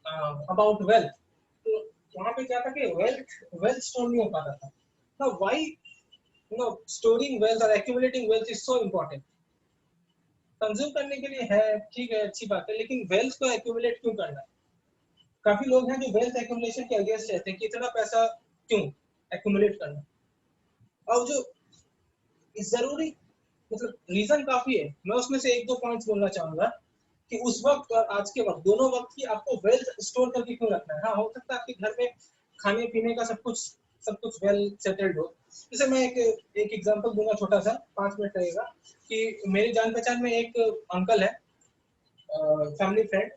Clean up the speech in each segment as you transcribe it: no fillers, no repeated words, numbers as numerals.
About wealth, तो वहाँ पे क्या था कि वेल्थ वेल्थ स्टोर नहीं हो पाता था। नाउ व्हाई स्टोरिंग वेल्थ और accumulating wealth is so important. Consume करने के लिए है, ठीक है, अच्छी बात है, लेकिन वेल्थ को एक्यूमुलेट क्यों करना है? काफी लोग हैं जो वेल्थ एक्यूमुलेशन के अगेंस्ट रहते हैं कि इतना पैसा क्यों एक्यूमुलेट करना। और जो जरूरी मतलब रीजन काफी है, मैं उसमें से एक दो पॉइंट्स बोलना चाहूंगा कि उस वक्त और आज के वक्त दोनों वक्त की आपको वेल्थ स्टोर करके क्यों रखना है। हाँ, हो सकता है आपके घर में खाने पीने का सब कुछ वेल सेटल्ड हो। जैसे मैं एक एग्जांपल दूंगा छोटा सा, 5 मिनट लगेगा, कि मेरी जान पहचान में एक अंकल है, फैमिली फ्रेंड,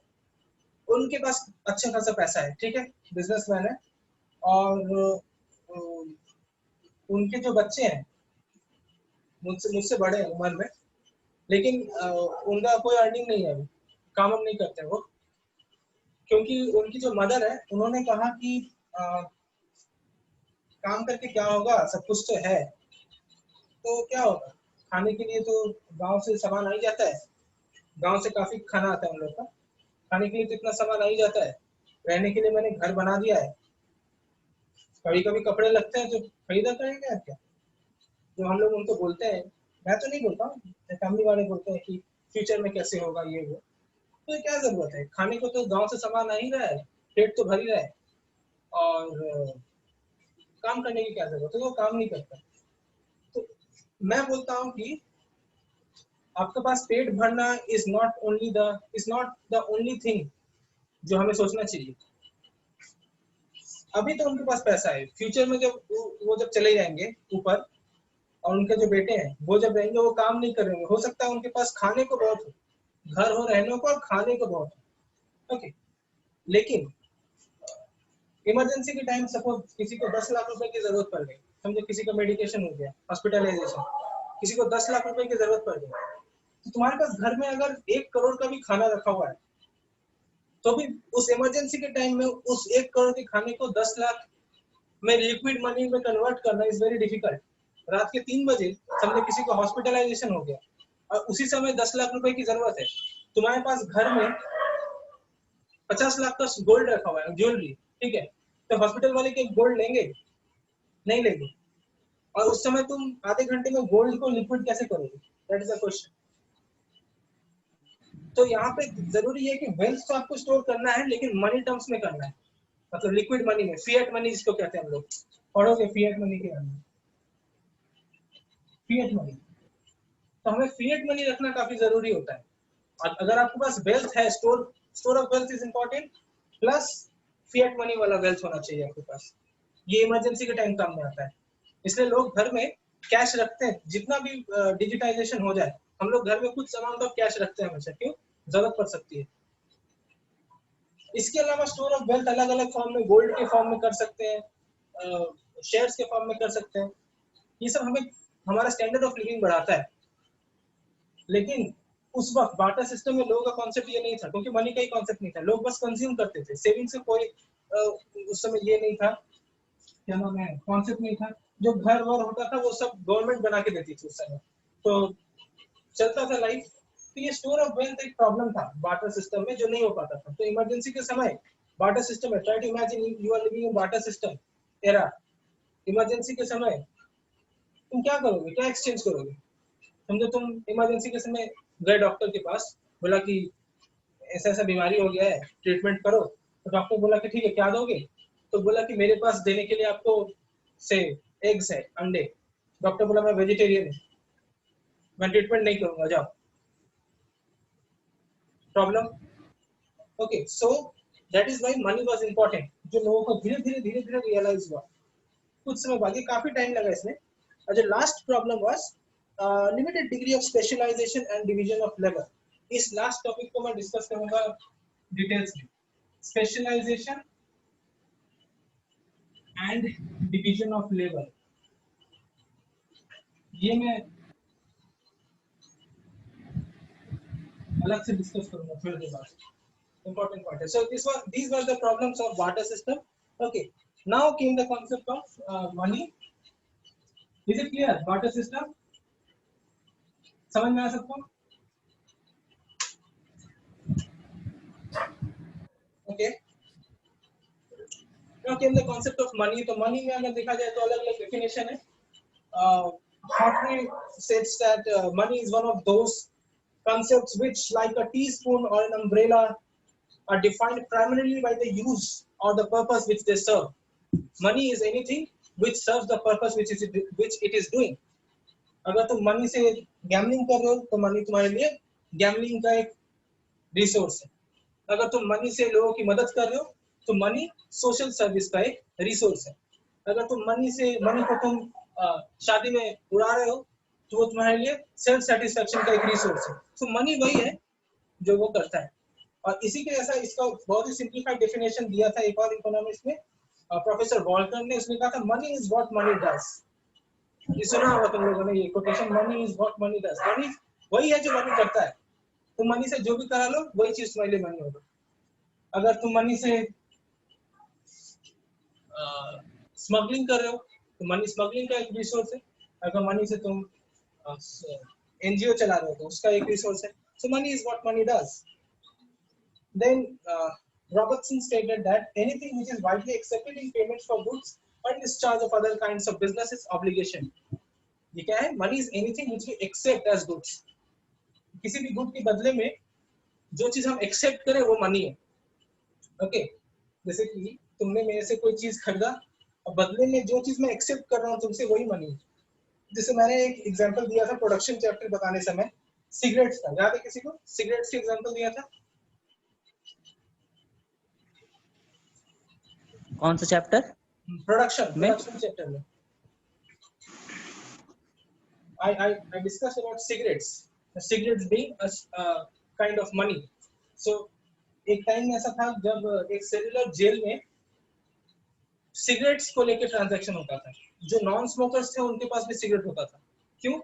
उनके पास अच्छा खासा पैसा है, ठीक है, बिजनेसमैन है, और उनके जो बच्चे हैं मुझसे मुझसे बड़े हैं उम्र में, लेकिन उनका कोई अर्निंग नहीं है अभी, काम हम नहीं करते वो, क्योंकि उनकी जो मदर है उन्होंने कहा कि काम करके क्या होगा, सब कुछ तो है, तो क्या होगा, खाने के लिए तो गांव से सामान आ ही जाता है, गांव से काफी खाना आता है हम लोग का, खाने के लिए तो इतना सामान आ ही जाता है, रहने के लिए मैंने घर बना दिया है, कभी कभी कपड़े लगते हैं तो खरीदा करेंगे क्या, जो हम लोग उनको बोलते हैं, मैं तो नहीं बोलता हूँ, फैमिली वाले बोलते हैं कि फ्यूचर में कैसे होगा ये वो, तो क्या जरूरत है, खाने को तो गांव से सामान आ ही रहा है, पेट तो भर ही रहा है, और काम करने की क्या जरूरत है, वो काम नहीं करता। तो मैं बोलता हूँ कि आपके पास पेट भरना is not the only thing जो हमें सोचना चाहिए। अभी तो उनके पास पैसा है, फ्यूचर में जब वो जब चले जाएंगे ऊपर, और उनके जो बेटे हैं वो जब रहेंगे, वो काम नहीं करेंगे, हो सकता है उनके पास खाने को बहुत हो, घर हो रहने को और खाने को बहुत हो, ओके, लेकिन इमरजेंसी के टाइम सपोज किसी को 10 लाख रुपए की जरूरत पड़ गई, समझो किसी का मेडिकेशन हो गया, हॉस्पिटलाइजेशन, किसी को 10 लाख रुपए की जरूरत पड़ गई, तो तुम्हारे पास घर में अगर 1 करोड़ का भी खाना रखा हुआ है, तो भी उस इमरजेंसी के टाइम में उस 1 करोड़ के खाने को 10 लाख में लिक्विड मनी में कन्वर्ट करना इज वेरी डिफिकल्ट। रात के 3 बजे समझो किसी को हॉस्पिटलाइजेशन हो गया और उसी समय 10 लाख रुपए की जरूरत है, तुम्हारे पास घर में 50 लाख का गोल्ड रखा हुआ है, ज्वेलरी, ठीक है, तो हॉस्पिटल वाले के गोल्ड लेंगे? नहीं लेंगे। और उस समय तुम आधे घंटे में गोल्ड को लिक्विड कैसे करोगे, दैट इज द क्वेश्चन। तो यहाँ पे जरूरी है कि वेल्थ तो आपको स्टोर करना है, लेकिन मनी टर्म्स में करना है, मतलब लिक्विड मनी में, फिएट मनी जिसको कहते हैं हम लोग, पढ़ोगे फिएट मनी के अंदर, फिएट मनी, तो हमें फिएट मनी रखना काफी जरूरी होता है। और अगर आपके पास वेल्थ है, store of wealth is important, plus fiat money वाला वेल्थ होना चाहिए आपके पास, ये इमरजेंसी के टाइम काम में आता है। इसलिए लोग घर में कैश रखते हैं, जितना भी डिजिटाइजेशन हो जाए, हम लोग घर में कुछ अमाउंट ऑफ कैश रखते हैं हमेशा, क्यों, जरूरत पड़ सकती है। इसके अलावा स्टोर ऑफ वेल्थ अलग अलग फॉर्म में, गोल्ड के फॉर्म में कर सकते हैं, शेयर्स के फॉर्म में कर सकते हैं, ये सब हमें हमारा स्टैंडर्ड ऑफ लिविंग बढ़ाता है। लेकिन उस वक्त बार्टर सिस्टम में लोगों का कॉन्सेप्ट ये नहीं था, क्योंकि मनी का ही कॉन्सेप्ट नहीं था, लोग बस कंज्यूम करते थे, सेविंग से कोई उस समय ये नहीं था, क्या नाम है, कॉन्सेप्ट नहीं था। जो घर वर होता था वो सब गवर्नमेंट बना के देती थी उस समय, तो चलता था लाइफ। तो ये स्टोर ऑफ वेल्थ एक प्रॉब्लम था बार्टर सिस्टम में, जो नहीं हो पाता था। तो इमरजेंसी के समय बार्टर सिस्टम है, try to imagine you are living in barter system era, emergency के समय तुम क्या करोगे, क्या एक्सचेंज करोगे। समझो तुम इमरजेंसी के समय गए डॉक्टर के पास, बोला कि ऐसा ऐसा बीमारी हो गया है, ट्रीटमेंट करो, तो डॉक्टर बोला कि ठीक है, क्या दोगे, तो बोला कि मेरे पास देने के लिए आपको से एग्स है, अंडे। डॉक्टर बोला मैं वेजिटेरियन हूँ, मैं ट्रीटमेंट नहीं करूंगा, जाओ। Problem, okay, so that is why money was important, जो लोगों को धीरे धीरे रियलाइज हुआ कुछ समय बाद, ये काफी टाइम लगा इसमें। और जो last problem was limited degree of specialisation and division of labour. इस लास्ट टॉपिक को मैं डिस्कस करूंगा डिटेल्स में, specialisation and division of labour, ये मैं अलग से डिस्कस करूंगा थोड़ी देर बाद, important point है। So these were the problems of barter system. Okay, now came the concept of money. Is it clear, barter system समझ में आ सबको? Okay, Now came the concept of money. तो money में अगर देखा जाए तो अलग-अलग definition है. Hartley says that money is one of those concepts which, like a teaspoon or an umbrella, are defined primarily by the use or the purpose which they serve. Money is anything which serves the purpose which it is doing. अगर तुम money से gambling कर रहे हो तो money तुम्हारे लिए gambling का एक रिसोर्स है. अगर तुम मनी से लोगों की मदद कर रहे हो तो मनी सोशल सर्विस का एक रिसोर्स है. अगर तुम मनी को तुम शादी में उड़ा रहे हो तो वो तुम्हारे लिए सेल्फ सेटिस्फेक्शन का एक रिसोर्स है. तो मनी वही है जो वो करता है. और इसी के जैसा इसका बहुत ही सिंपलीफाइड डेफिनेशन दिया था एक और इकोनॉमिक्स में प्रोफेसर वॉल्कर ने. उसने कहा था money is what money does. ये सुना होगा तुम लोगों ने ये quotation, money is what money does. Money वही है जो मनी करता है. तुम मनी से जो भी करा लो वही चीज तुम्हारे लिए मनी होगा. अगर तुम मनी से स्मगलिंग कर रहे हो तो मनी स्मगलिंग का एक रिसोर्स है. अगर मनी से तुम एनजीओ चला रहे हो तो उसका एक रिसोर्स है. So money is what money does. Then Robertson stated that anything which is widely accepted in payments for goods or discharge of other kinds of business is obligation. ये क्या है? Money is anything which we accept as goods. किसी भी good के बदले में जो चीज हम एक्सेप्ट करें वो मनी है. ओके, जैसे कि तुमने मेरे से कोई चीज खरीदा और बदले में जो चीज मैं एक्सेप्ट कर रहा हूँ तुमसे वही मनी है. जैसे मैंने एक एग्जांपल दिया था प्रोडक्शन चैप्टर बताने समय सिगरेट्स का. याद है किसी को? सिगरेट्स की एग्जांपल दिया था. कौन सा चैप्टर? प्रोडक्शन चैप्टर में I discussed about cigarettes being a kind of money. So एक टाइम ऐसा था जब एक सेलुलर जेल में सिगरेट्स को लेकर ट्रांजैक्शन होता था. जो नॉन स्मोकर्स थे उनके पास भी सिगरेट होता था. क्यों?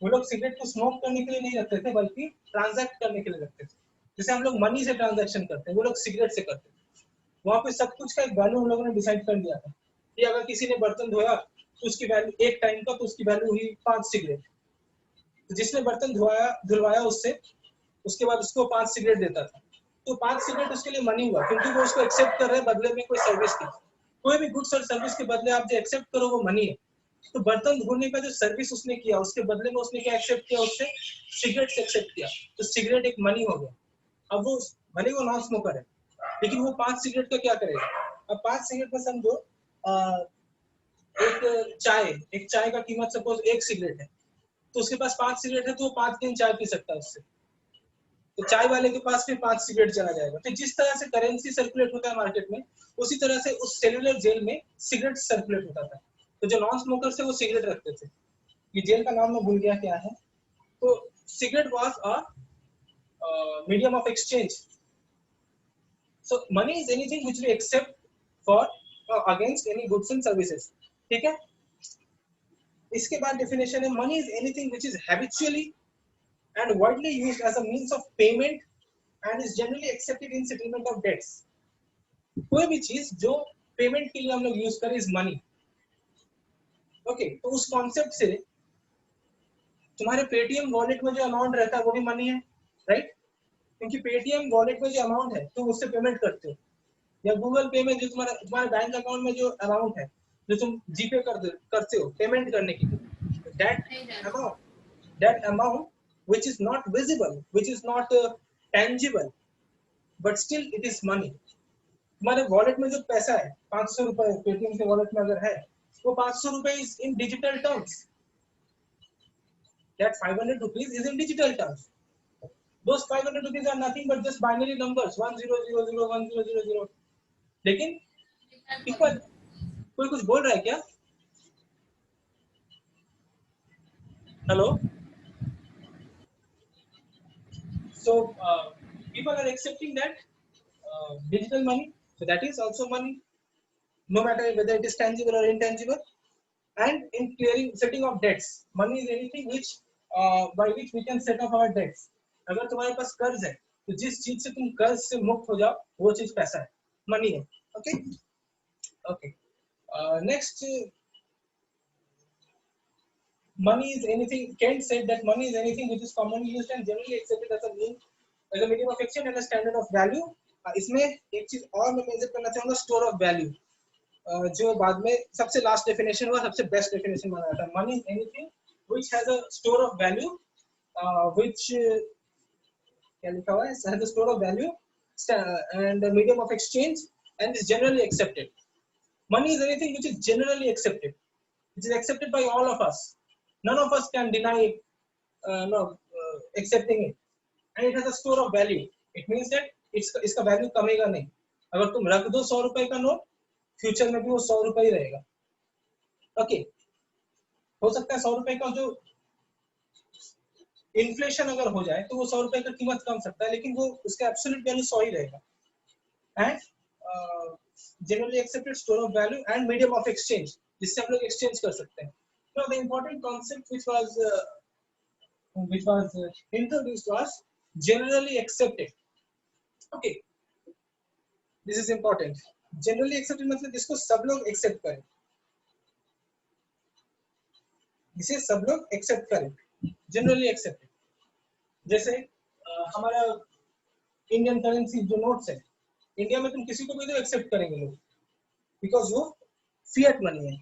वो लोग सिगरेट को स्मोक करने के लिए नहीं रखते थे बल्कि ट्रांजैक्ट करने के लिए रखते थे. जैसे हम लोग मनी से ट्रांजैक्शन करते हैं वो लोग सिगरेट से करते थे. वहां पे सब कुछ का एक वैल्यू हम लोगों ने डिसाइड कर दिया था कि अगर किसी ने बर्तन धोया तो उसकी वैल्यू एक टाइम का, तो उसकी वैल्यू हुई 5 सिगरेट. तो जिसने बर्तन धुलवाया उससे उसके बाद उसको 5 सिगरेट देता था. तो 5 सिगरेट उसके लिए मनी हुआ क्योंकि वो उसको एक्सेप्ट कर रहे हैं बदले में कोई सर्विस की. कोई भी गुड्स और सर्विस के बदले आप जो एक्सेप्ट करो वो मनी है. तो बर्तन धोने का जो सर्विस उसने किया उसके बदले में उसने क्या एक्सेप्ट किया? उससे सिगरेट एक्सेप्ट किया. तो सिगरेट एक मनी हो गया. अब वो भले वो नॉन स्मोकर है लेकिन वो 5 सिगरेट का क्या करेगा? अब 5 सिगरेट में समझो एक चाय का कीमत सपोज 1 सिगरेट है तो उसके पास 5 सिगरेट है तो वो 5 दिन चाय पी सकता है उससे. तो चाय वाले के पास फिर 5 सिगरेट चला जाएगा. तो जिस तरह से करेंसी सर्कुलेट होता है मार्केट में उसी तरह से उस सेलुलर जेल में सिगरेट सर्कुलेट होता था. तो जो नॉन स्मोकर थे वो सिगरेट रखते थे. ये जेल का नाम मैं भूल गया क्या है. तो cigarette was a medium of exchange. So money is anything which we accept for against any goods and services. ठीक है? इसके बाद definition है money is anything which is habitually and widely used as a means of payment and is generally accepted in settlement of debts. कोई भी चीज जो payment के लिए हम लोग यूज करें इज मनी. ओके, तो उस कॉन्सेप्ट से तुम्हारे पेटीएम वॉलेट में जो अमाउंट रहता है वो भी मनी है, राइट? क्योंकि पेटीएम वॉलेट में जो अमाउंट है तुम उससे पेमेंट करते हो, या गूगल पे में जो तुम्हारे बैंक अकाउंट में जो अमाउंट है जो तुम जीपे करते हो पेमेंट करने के लिए, that amount which is not visible, which is not tangible, but still it is money. तुम्हारे वॉलेट में जो पैसा है 500 रुपए पेटीएम के वॉलेट में अगर है वो 500 रुपए is in digital terms. That 500 rupees is in digital terms. Those 500 rupees are nothing but just binary numbers 10001000. लेकिन people कोई कुछ बोल रहा है क्या? Hello. So people are accepting that digital money, so that is also money, no matter whether it is tangible or intangible. And in setting of debts, money is anything which by which we can set off our debts. अगर तुम्हारे पास कर्ज है तो जिस चीज से तुम कर्ज से मुक्त हो जाओ वो चीज पैसा है, मनी है. Okay okay, next, money is anything. Kent said that money is anything which is commonly used and generally accepted as a medium of exchange and a standard of value. इसमें एक चीज और मैं मेंशन करना चाहूंगा, store of value. जो बाद में सबसे लास्ट डेफिनेशन हुआ, सबसे बेस्ट डेफिनेशन माना जाता है। Money is anything which has a store of value, which क्या लिखा हुआ है, has a store of value and medium of exchange and is generally accepted. Money is anything which is generally accepted, which is accepted by all of us. None of us can deny accepting it, and it has a store of value. It means that इसका value कमेगा नहीं। अगर तुम रख दो 100 रुपए का note, future में भी वो 100 रुपए ही रहेगा। ओके, हो सकता है 100 रुपए का जो इन्फ्लेशन अगर हो जाए तो वो 100 रुपए का कीमत कम सकता है, लेकिन वो उसका एब्सोल्यूट वैल्यू 100 ही रहेगा। And generally accepted store of value and medium of exchange, जिससे हम लोग एक्सचेंज कर सकते हैं। Now the important concept which was introduced was generally accepted. Okay, this is important. Generally accepted मतलब जिसको सब लोग एक्सेप्ट करें, जिसे सब लोग एक्सेप्ट करें, जनरली एक्सेप्टेड। जैसे हमारा इंडियन करेंसी जो नोट्स है, इंडिया में तुम किसी को भी तो एक्सेप्ट करेंगे लोग, बिकॉज वो फिएट मनी है।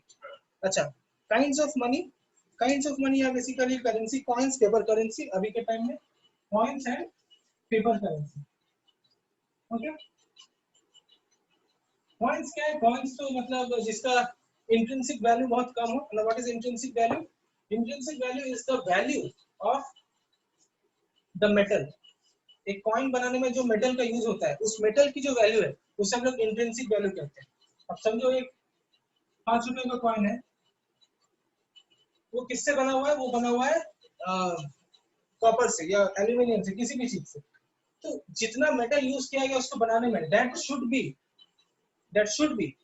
अच्छा, kinds of money are basically currency, coins, paper currency, अभी के टाइम में coins and paper currency. Okay, coins क्या है? कॉइन्स तो मतलब जिसका इंट्रिंसिक वैल्यू बहुत कम हो। ना, what is intrinsic value? Intrinsic value is the value of the metal. एक कॉइन बनाने में जो मेटल का यूज होता है, उस मेटल की जो वैल्यू है उसे हम लोग इंट्रिंसिक वैल्यू कहते हैं। अब समझो एक 5 रुपए का कॉइन है, वो किससे बना हुआ है? वो बना हुआ है कॉपर से या एल्यूमिनियम से, किसी भी चीज से। तो जितना मेटल यूज किया गया उसको बनाने में, that should be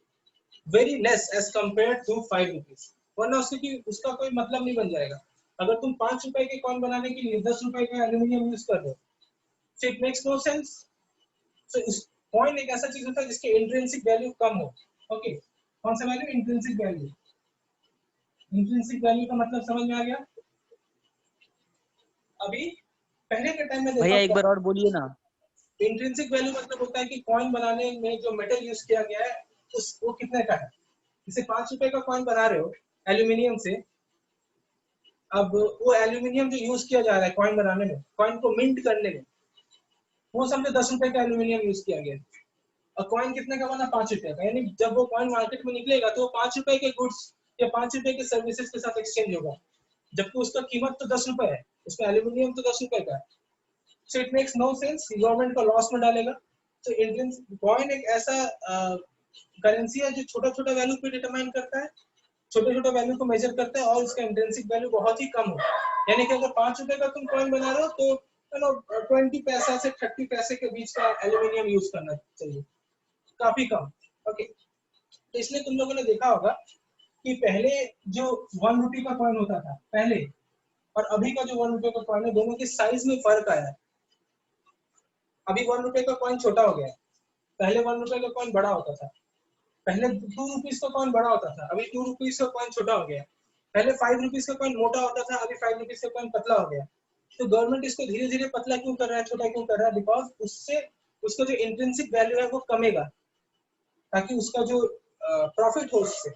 very less as compared to 5 rupees, वरना उसका कोई मतलब नहीं बन जाएगा। अगर तुम 5 रुपए के कॉइन बनाने के लिए 10 रुपए का एल्यूमिनियम यूज कर रहे हो, so it makes no sense. So coin एक ऐसा चीज होता है जिसके इंट्रिंसिक वैल्यू कम हो। ओके, कौन सा value? Intrinsic value. Intrinsic value का मतलब समझ में आ गया? अभी पहले के टाइम में देखा, भैया एक बार और बोलिए ना। इंट्रिंसिक वैल्यू मतलब होता है कि कॉइन बनाने में जो मेटल यूज किया गया है वो कितने का है। जैसे 5 रुपए का कॉइन बना रहे हो एल्यूमिनियम से, अब वो एल्यूमिनियम जो यूज किया जा रहा है कॉइन बनाने में, कॉइन को मिंट करने में, वो समझो 10 रुपए का एल्यूमिनियम यूज किया गया। और कॉइन कितने का बना? 5 रुपए का। यानी जब वो कॉइन मार्केट में निकलेगा तो वो 5 रुपए के गुड्स या 5 रुपए के सर्विसेज के साथ एक्सचेंज होगा, जबकि उसका कीमत तो 10 रुपए है, उसका एल्यूमिनियम तो 10 रुपए का है। So it makes no sense, government को लॉस में डालेगा। तो इंडियन कॉइन एक ऐसा करेंसी है जो छोटा छोटा वैल्यू पे डिटरमाइन करता है, छोटे छोटे वैल्यू को मेजर करता है, और उसका इंट्रिंसिक वैल्यू बहुत ही कम हो। यानी कि अगर 5 रुपए का तुम कॉइन बना रहे हो तो 20 पैसा से 30 पैसे के बीच का एल्यूमिनियम यूज करना चाहिए, काफी कम। ओके, तो इसलिए तुम लोगों ने देखा होगा कि पहले जो 1 रुपये का कॉइन होता था पहले, और अभी का जो 1 रुपये का कॉइन है, दोनों के साइज में फर्क आया है। अभी 1 रुपये का कॉइन छोटा हो गया है, पहले 1 रुपये का कॉइन बड़ा होता था। पहले 2 रुपीज का कॉइन बड़ा होता था, अभी 2 रुपीज का कॉइन छोटा हो गया। पहले 5 रुपीज का कॉइन मोटा होता था, अभी 5 रुपीज का कॉइन पतला हो गया। तो गवर्नमेंट इसको धीरे धीरे पतला क्यों कर रहा है, छोटा क्यों कर रहा है? बिकॉज उससे उसका जो इंट्रिंसिक वैल्यू है वो कमेगा, ताकि उसका जो प्रॉफिट हो, उससे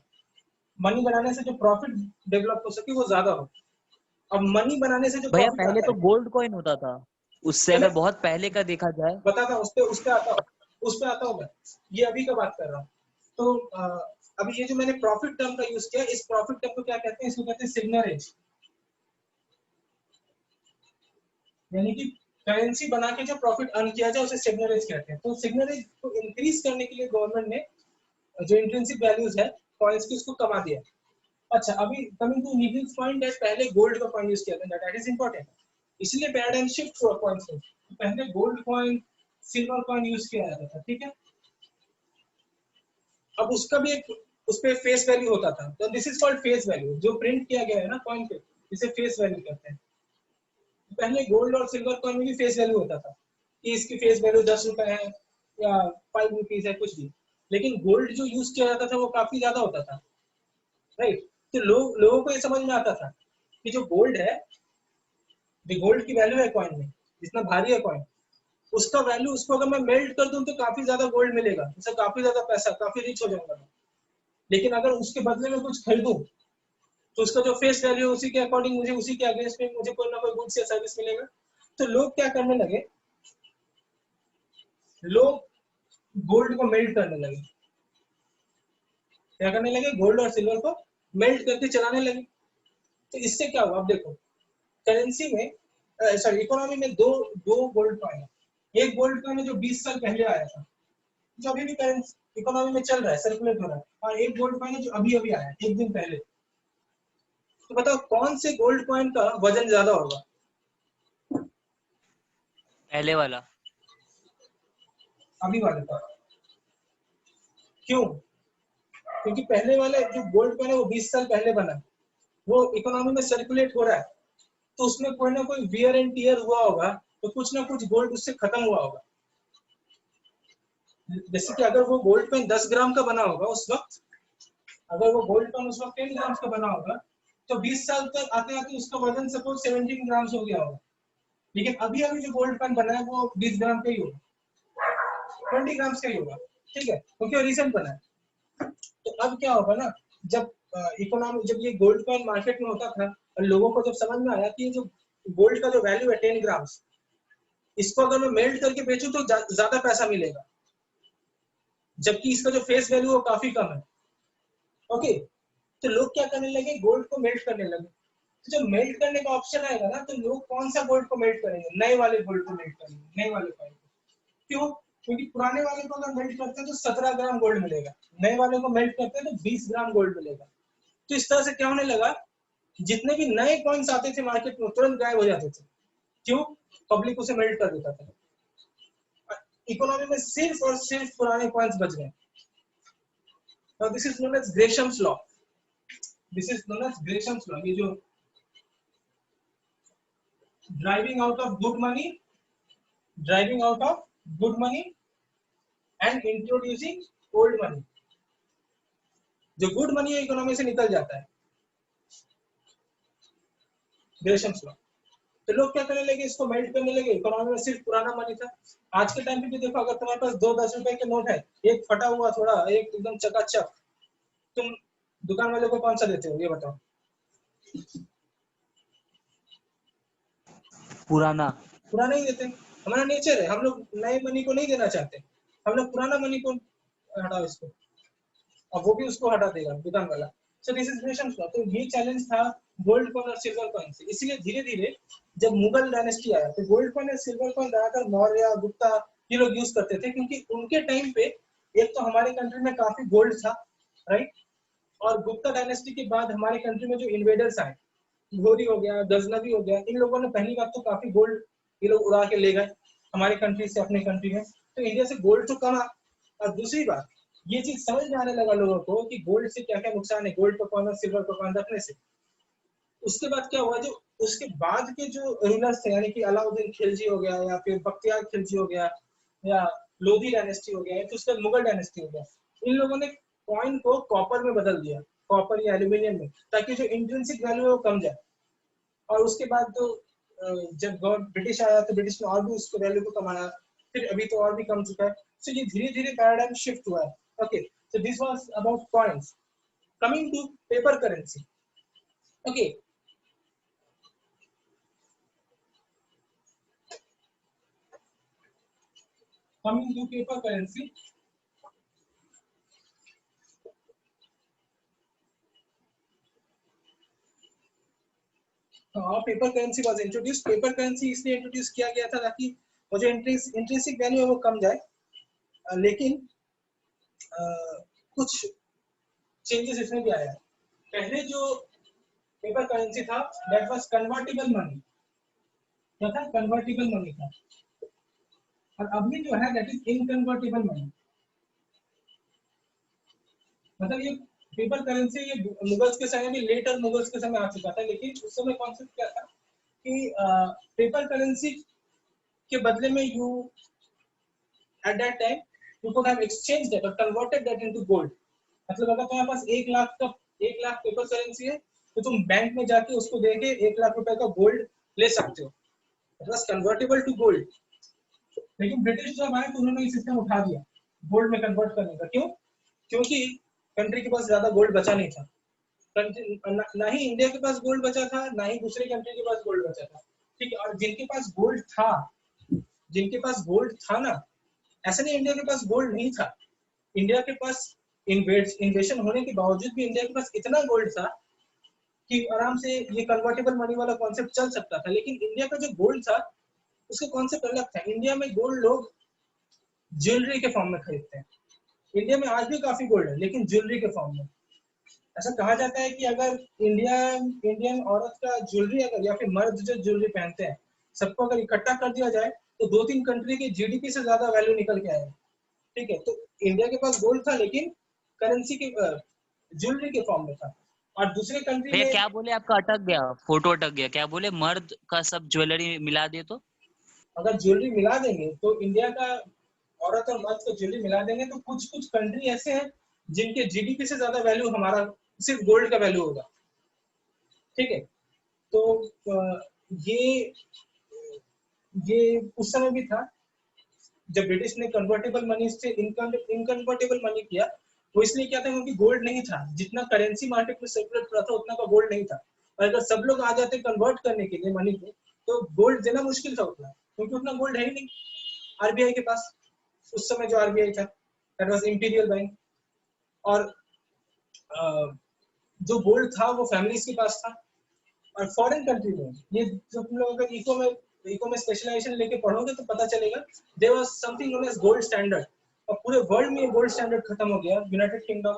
मनी बनाने से जो प्रॉफिट डेवलप हो सके वो ज्यादा हो। अब मनी बनाने से जो भैया प्रॉफिट पहले आता तो है, गोल्ड कॉइन होता था, उससे अगर बहुत पहले का देखा जाए। बताता हूँ, उस पे आता हूँ मैं। ये अभी का बात कर रहा हूँ। तो अभी ये जो मैंने प्रॉफिट टर्म का यूज किया, इस प्रॉफिट टर्म को क्या कहते हैं? इसको कहते हैं सिग्नरेज। यानी कि करेंसी बना के जो प्रॉफिट अर्न किया जाए उसे सिग्नरेज कहते हैं। तो सिग्नरेज को इंक्रीज करने के लिए गवर्नमेंट ने जो इंट्रिंसिक वैल्यूज है कॉइन्स की, उसको कमा दिया। अच्छा, अभी कमिंग टू निखिल्स पॉइंट है, पहले गोल्ड का कॉइन यूज किया था, दैट इज इंपॉर्टेंट। इसलिए पैराडाइम शिफ्ट हुआ कॉइन्स में। पहले gold coin, silver coin use किया जाता था, ठीक है। अब उसका भी एक उस पे फेस वैल्यू होता था, तो this is called face value. जो प्रिंट किया गया है ना कॉइन पे, इसे फेस वैल्यू कहते हैं। पहले गोल्ड और सिल्वर कॉइन में भी फेस वैल्यू होता था कि इसकी फेस वैल्यू 10 रुपए है या 5 रुपीज है, कुछ भी। लेकिन गोल्ड जो यूज किया जाता था वो काफी ज्यादा होता था, राइट। तो लोगों को ये समझ में आता था कि जो गोल्ड है, जो गोल्ड की वैल्यू है कॉइन में, जितना भारी है कॉइन, उसका वैल्यू, उसको अगर मैं मेल्ट कर दूं तो काफी ज्यादा गोल्ड मिलेगा, उससे काफी ज्यादा पैसा, काफी रिच हो जाऊंगा मैं। लेकिन अगर उसके बदले में कुछ खरीदूं तो उसका जो फेस वैल्यू है उसी के अकॉर्डिंग मुझे उसी के अगेंस्ट में मुझे कोई ना कोई गुड्स या सर्विस मिलेगा। तो लोग क्या करने लगे, लोग गोल्ड को मेल्ट करने लगे। क्या करने लगे, गोल्ड और सिल्वर को मेल्ट करके चलाने लगे। तो इससे क्या हुआ, अब देखो करेंसी में सॉरी इकोनॉमी में दो दो गोल्ड कॉइन है। एक गोल्ड कॉइन है जो 20 साल पहले आया था, जो अभी भी करेंसी इकोनॉमी में चल रहा है, सर्कुलेट हो रहा है, और एक गोल्ड कॉइन है जो अभी अभी आया है, एक दिन पहले। तो बताओ कौन से गोल्ड कॉइन का वजन ज्यादा होगा? पहले वाला। अभी वाले का। क्यों? क्योंकि पहले वाले जो गोल्ड कॉइन है वो 20 साल पहले बना है, वो इकोनॉमी में सर्कुलेट हो रहा है, तो उसमें कोई ना कोई वियर एंड टियर हुआ होगा, तो कुछ ना कुछ गोल्ड उससे खत्म हुआ होगा। जैसे कि अगर वो गोल्ड कॉइन 10 ग्राम का बना होगा उस वक्त, अगर वो गोल्ड कॉइन उस वक्त 10 ग्राम का बना होगा, तो 20 साल तक आते आते उसका वजन सपोज 17 ग्राम हो गया होगा। लेकिन अभी अभी जो गोल्ड कॉइन बना है वो 20 ग्राम का ही होगा, 20 ग्राम का ही होगा, ठीक है, क्योंकि वो रिसेंट बना है। तो अब क्या होगा ना, जब इकोनॉमी जब ये गोल्ड कॉइन मार्केट में होता था और लोगों को जब समझ में आया कि ये जो गोल्ड का जो वैल्यू है 10 ग्राम, इसको अगर मैं मेल्ट करके बेचूं तो ज्यादा पैसा मिलेगा, जबकि इसका जो फेस वैल्यू है काफी कम है। ओके, तो लोग क्या करने लगे, गोल्ड को मेल्ट करने लगे। तो जब मेल्ट करने का ऑप्शन आएगा ना, तो लोग कौन सा गोल्ड को मेल्ट करेंगे, नए वाले गोल्ड को मेल्ट करेंगे, नए वाले कॉइन को। क्यों? क्योंकि पुराने वाले को अगर मेल्ट करते हैं तो 17 ग्राम गोल्ड मिलेगा, नए वाले को मेल्ट करते हैं तो 20 ग्राम गोल्ड मिलेगा। तो इस तरह से क्या होने लगा, जितने भी नए कॉइन्स आते थे मार्केट में तुरंत गायब हो जाते थे। क्यों? पब्लिक उसे मेल्ट कर देता था। इकोनॉमी में सिर्फ और सिर्फ पुराने कॉइन्स बच गए। Now this is known as Gresham's law. This is known as Gresham's law. ये जो driving out of good money and introducing old money. जो गुड मनी है इकोनॉमी से निकल जाता है, ग्रेशम्स लॉ। तो लोग क्या करने लगे, इसको मेल्ट करने लगे। इकोनॉमी में सिर्फ पुराना मनी था। आज के टाइम पे भी देखो, अगर तुम्हारे पास 2 10 रुपए के नोट है, एक फटा हुआ थोड़ा, एक एकदम चकाचक, तुम दुकान वाले को कौन सा देते हो, ये बताओ? पुराना। पुराना ही देते हैं। हमारा नेचर है, हम लोग नए मनी को नहीं देना चाहते, हम लोग पुराना मनी को हटाओ इसको, और वो भी उसको हटा देगा दुकान वाला। So this is Gresham's law. तो ये चैलेंज था गोल्ड कॉइन और सिल्वर कॉइन से। इसीलिए धीरे धीरे जब मुगल डायनेस्टी आया तो गोल्ड कॉइन और सिल्वर कॉइन ज्यादातर मौर्य, गुप्ता ये लोग यूज करते थे, क्योंकि उनके टाइम पे एक तो हमारे कंट्री में काफी गोल्ड था, राइट, और गुप्ता डायनेस्टी के बाद हमारे कंट्री में जो इन्वेडर्स आए, घोरी हो गया, गजनवी हो गया, इन लोगों ने पहली बात तो काफी गोल्ड ये लोग उड़ा के ले गए हमारे कंट्री से अपने कंट्री में, तो इंडिया से गोल्ड तो कमा। और दूसरी बात, ये चीज समझ में आने लगा लोगों को कि गोल्ड से क्या क्या नुकसान है, गोल्ड को कॉइन और सिल्वर को कॉइन रखने से। उसके बाद क्या हुआ, जो उसके बाद के जो रूलर्स थे, यानी कि अलाउद्दीन खिलजी हो गया, या फिर बख्तियार खिलजी हो गया, या लोधी डायनेस्टी हो गया, या फिर उसके बाद मुगल डायनेस्टी हो गया, इन लोगों ने कॉइन को कॉपर में बदल दिया, कॉपर या एल्यूमिनियम में, ताकि जो इंट्रिंसिक वैल्यू है वो कम जाए। और उसके बाद तो जब ब्रिटिश आया तो ब्रिटिश ने और भी उसको वैल्यू को कमाया, फिर अभी तो और भी कम चुका है। सो ये धीरे धीरे पैराडाइम शिफ्ट हुआ है। Okay, so this was about coins. Coming to paper currency. Okay, coming to paper currency. Paper currency was introduced. Paper currency इसलिए इंट्रोड्यूस किया गया था ताकि वो जो इंट्रिंसिक वैल्यू है वो कम जाए, लेकिन कुछ चेंजेस इसमें भी आया है। पहले जो पेपर करेंसी था दैट वाज कन्वर्टिबल मनी, क्या था, कन्वर्टिबल मनी था। और अभी जो है दैट इज इनकन्वर्टिबल मनी। मतलब ये पेपर करेंसी ये मुगल्स के समय में, लेटर मुगल्स के समय आ चुका था, लेकिन उस समय कॉन्सेप्ट क्या था कि पेपर करेंसी के बदले में you at that time you could have exchanged that or converted that into gold। मतलब अगर तुम्हारे पास 1 लाख पेपर करेंसी है तो तुम बैंक में जाके उसको देके 1 लाख रुपए का गोल्ड ले सकते हो। It was convertible to gold. लेकिन ब्रिटिश जब आए तो उन्होंने ये सिस्टम उठा दिया गोल्ड में कन्वर्ट करने का। क्यों? क्योंकि कंट्री के पास ज्यादा गोल्ड बचा नहीं था, ना ही इंडिया के पास गोल्ड बचा था, ना ही दूसरे कंट्री के पास गोल्ड बचा था, ठीक है। और जिनके पास गोल्ड था, जिनके पास गोल्ड था ना, ऐसा नहीं इंडिया के पास गोल्ड नहीं था, इंडिया के पास इन्वेशन होने के बावजूद भी इंडिया के पास इतना गोल्ड था कि आराम से ये कन्वर्टेबल मनी वाला कॉन्सेप्ट चल सकता था। लेकिन इंडिया का जो गोल्ड था उसका कॉन्सेप्ट अलग था। इंडिया में गोल्ड लोग ज्वेलरी के फॉर्म में खरीदते हैं। इंडिया में आज भी काफी गोल्ड है, लेकिन ज्वेलरी के फॉर्म में। ऐसा कहा जाता है कि अगर इंडियन औरत का ज्वेलरी अगर, या फिर मर्द जो ज्वेलरी पहनते हैं, सबको अगर इकट्ठा कर दिया जाए तो 2-3 कंट्री के जीडीपी से ज्यादा वैल्यू निकल के आएगा, ठीक है। तो इंडिया के पास गोल्ड था, लेकिन करेंसी के ज्वेलरी के फॉर्म में था। और दूसरे कंट्री भैया में क्या बोले, आपका अटक गया, फोटो अटक गया, क्या बोले, मर्द का सब ज्वेलरी मिला दे तो? अगर ज्वेलरी मिला देंगे तो इंडिया का औरत और मर्द को ज्वेलरी मिला देंगे तो कुछ कुछ कंट्री ऐसे हैं जिनके जीडीपी से ज्यादा वैल्यू हमारा सिर्फ गोल्ड का वैल्यू होगा, ठीक है। तो ये ये उस समय भी था जब ब्रिटिश ने कन्वर्टेबल मनी से इनकन्वर्टेबल मनी किया। वो इसलिए किया था क्योंकि गोल्ड नहीं था, जितना करेंसी मार्केट में सर्कुलेट कर रहा था उतना का गोल्ड नहीं था। और अगर सब लोग आ जाते कन्वर्ट करने के लिए मनी को, तो गोल्ड देना मुश्किल था उतना, क्योंकि उतना गोल्ड है ही नहीं आरबीआई के पास। उस समय जो आरबीआई था, दैट वाज इंपीरियल बैंक। और जो गोल्ड था वो फैमिलीज के पास था। और फॉरेन कंट्री में ये, जो तुम लोग अगर इको में स्पेशलाइजेशन लेके पढ़ोगे तो पता चलेगा, there was something known as gold standard. और पूरे वर्ल्ड में गोल्ड स्टैंडर्ड खत्म हो गया यूनाइटेड किंगडम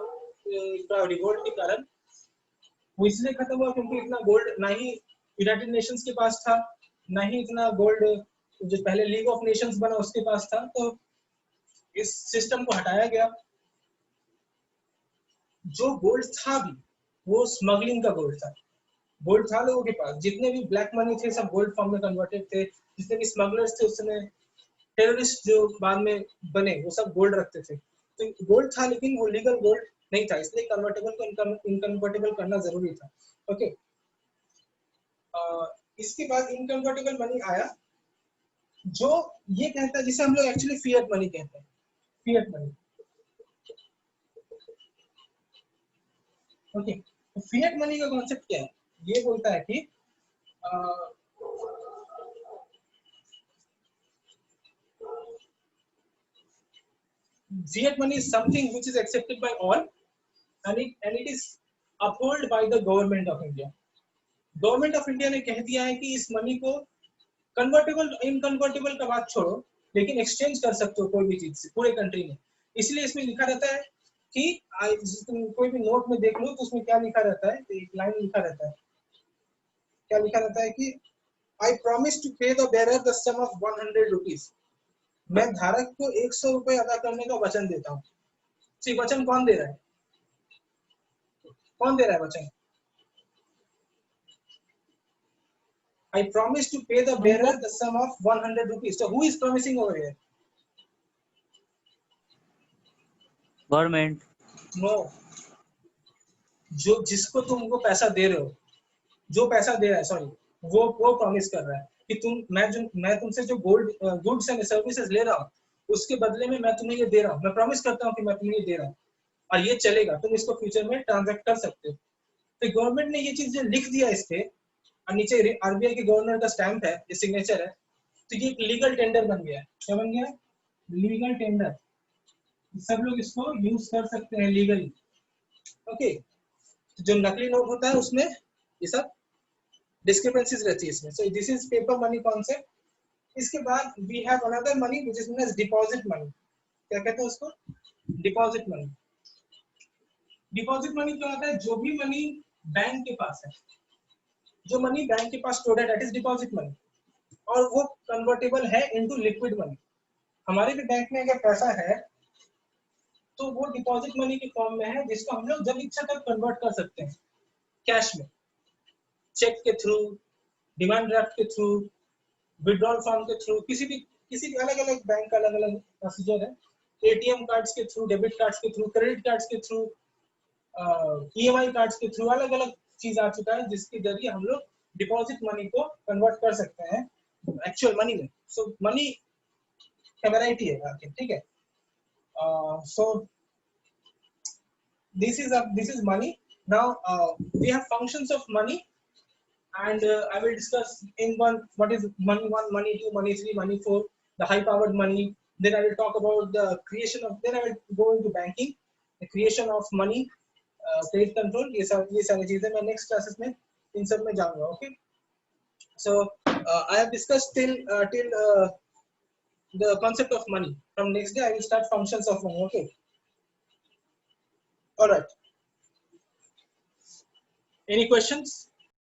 का रिवोल्ट के कारण। वो इसलिए खत्म हुआ क्योंकि इतना गोल्ड ना ही यूनाइटेड नेशंस के पास था, ना ही इतना गोल्ड जो पहले लीग ऑफ नेशंस बना उसके पास था। तो इस सिस्टम को हटाया गया। जो गोल्ड था भी वो स्मगलिंग का गोल्ड था। गोल्ड था लोगों के पास, जितने भी ब्लैक मनी थे सब गोल्ड फॉर्म में कन्वर्टेड थे। जितने भी स्मगलर्स थे उस समय, टेररिस्ट जो बाद में बने, वो सब गोल्ड रखते थे। तो गोल्ड था लेकिन वो लीगल गोल्ड नहीं था, इसलिए कन्वर्टेबल को इनकन्वर्टेबल करना जरूरी था। ओके। इसके बाद इनकन्वर्टेबल मनी आया, जो ये कहता है, जिसे हम लोग एक्चुअली फिएट मनी कहते हैं। Fiat money, okay. तो फिएट मनी का कॉन्सेप्ट क्या है? ये बोलता है कि fiat money is something which is accepted by all, and it is upheld by the government of India. Government of India ने कह दिया है कि इस मनी को कन्वर्टेबल इनकन्वर्टेबल का बात छोड़ो, लेकिन एक्सचेंज कर सकते हो कोई भी चीज से पूरे कंट्री में। इसलिए इसमें लिखा रहता है कि तुम कोई भी नोट में देख लो तो उसमें क्या लिखा रहता है, एक लाइन लिखा रहता है, क्या लिखा रहता है कि I promise to pay the bearer the sum of 100 rupees. मैं धारक को 100 रुपए अदा करने का वचन देता हूँ। वचन कौन दे रहा है? कौन दे रहा है वचन? I promise to pay the bearer the sum of 100 rupees. So who is promising over here? Government. No. जो जिसको तुम उनको पैसा दे रहे हो, जो पैसा दे रहा है, सॉरी, वो प्रॉमिस कर रहा है कि मैं तुमसे जो गुड्स एंड सर्विसेज ले रहा हूँ, उसके बदले में मैं तुम्हें ये दे रहा हूँ। मैं प्रॉमिस करता हूँ कि मैं तुम्हें ये दे रहा हूँ और ये चलेगा, तुम इसको फ्यूचर में ट्रांजैक्ट कर सकते हो। तो गवर्नमेंट ने ये चीज जो लिख दिया इस पे, और नीचे आरबीआई के गवर्नर का स्टैंप है, ये सिग्नेचर है, तो ये एक लीगल टेंडर बन गया है। क्या बन गया? Legal tender. सब लोग इसको यूज कर सकते हैं लीगली। ओके। जो नकली नोट होता है उसमें ये सब डिस्क्रिपेंसीज रहती है इसमें। So this is paper money concept. इसके बाद we have another money which is known as deposit money. क्या कहते हैं उसको? Deposit money. डिपॉजिट मनी क्या होता है? जो भी मनी बैंक के पास है, जो मनी बैंक के पास स्टोर्ड है, दैट इज डिपॉजिट मनी, और वो कन्वर्टेबल है इनटू लिक्विड मनी। हमारे भी बैंक में अगर पैसा है तो वो डिपॉजिट मनी के फॉर्म में है, जिसको हम लोग जब इच्छा तक कन्वर्ट कर सकते हैं कैश में, चेक के थ्रू, डिमांड ड्राफ्ट के थ्रू, विड्रॉल फॉर्म के थ्रू, किसी भी अलग अलग बैंक का अलग अलग प्रोसीजर है। एटीएम कार्ड्स के थ्रू, डेबिट कार्ड्स के थ्रू, क्रेडिट कार्ड्स के थ्रू, ईएमआई कार्ड्स के थ्रू, अलग अलग चीज आ चुका है जिसके जरिए हम लोग डिपॉजिट मनी को कन्वर्ट कर सकते हैं एक्चुअल मनी में। सो मनी का वैरायटी है, ठीक है। सो this is money. Now we have functions of money, and I will discuss in one what is money 1, money 2, money 3, money 4, the high powered money. Then I will talk about the creation of, then I will go into banking, the creation of money, credit control. ये सारी चीजें मैं next classes में इन सब में जाऊंगा. Okay, so I have discussed till the concept of money. From next day I will start functions of money. Okay, all right. Any questions?